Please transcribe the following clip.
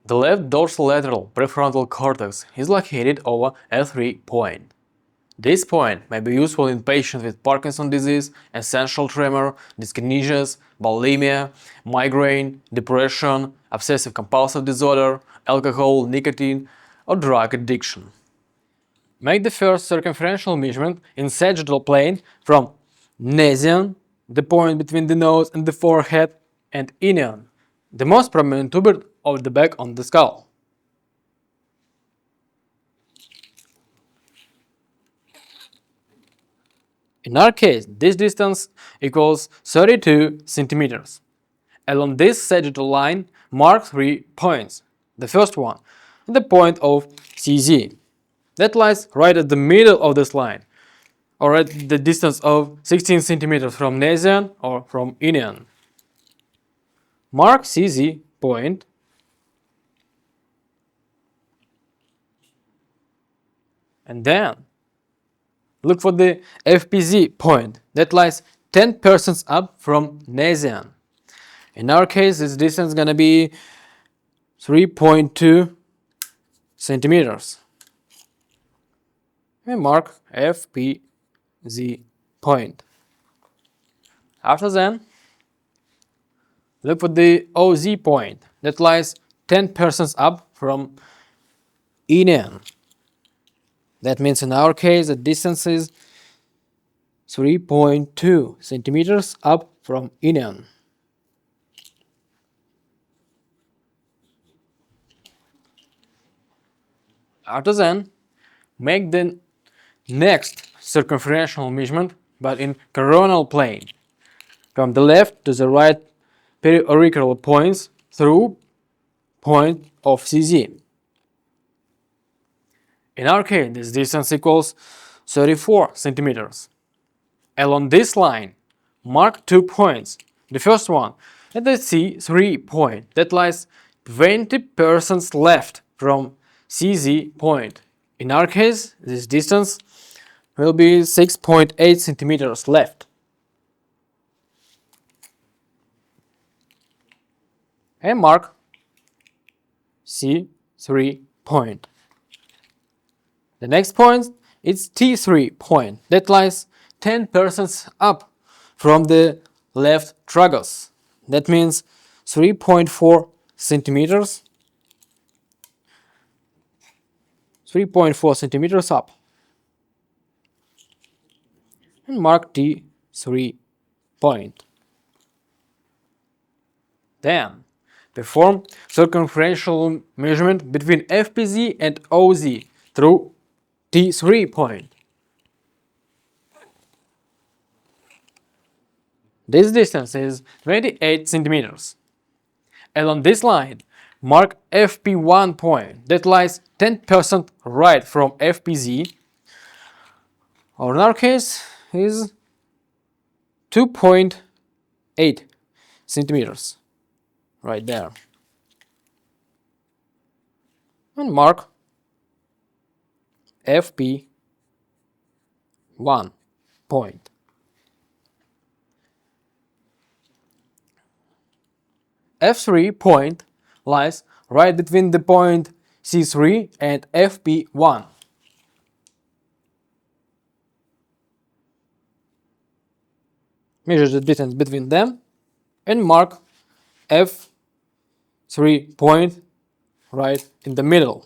The left dorsolateral prefrontal cortex is located over F3 point. This point may be useful in patients with Parkinson's disease, essential tremor, dyskinesias, bulimia, migraine, depression, obsessive-compulsive disorder, alcohol, nicotine, or drug addiction. Make the first circumferential measurement in sagittal plane from nassion, the point between the nose and the forehead, and inion, the most prominent tuber of the back on the skull. In our case, this distance equals 32 centimeters. Along this sagittal line, mark 3 points. The first one, the point of CZ. That lies right at the middle of this line, or at the distance of 16 centimeters from nassion or from inion. Mark CZ point and then look for the FPZ point that lies 10% up from nassion. In our case, this distance is going to be 3.2 centimeters. We mark FPZ point. After that, look for the OZ point that lies 10% up from inion. That means in our case the distance is 3.2 centimeters up from inion. After that, make the next circumferential measurement, but in coronal plane, from the left to the right periauricular points through point of CZ. In our case, this distance equals 34 centimeters. Along this line, mark 2 points. The first one at the C3 point that lies 20% left from CZ point. In our case, this distance will be 6.8 centimeters left. And mark C3 point. The next point is T3 point that lies 10% up from the left tragus. That means 3.4 centimeters. 3.4 centimeters up. And mark T3 point. Then perform circumferential measurement between FPZ and OZ through T3 point. This distance is 28 centimeters. Along this line, mark FP1 point that lies 10% right from FPZ, or in our case is 2.8 centimeters right there. And mark FP1 point. F3 point lies right between the point C3 and FP1. Measure the distance between them and mark F3 point right in the middle.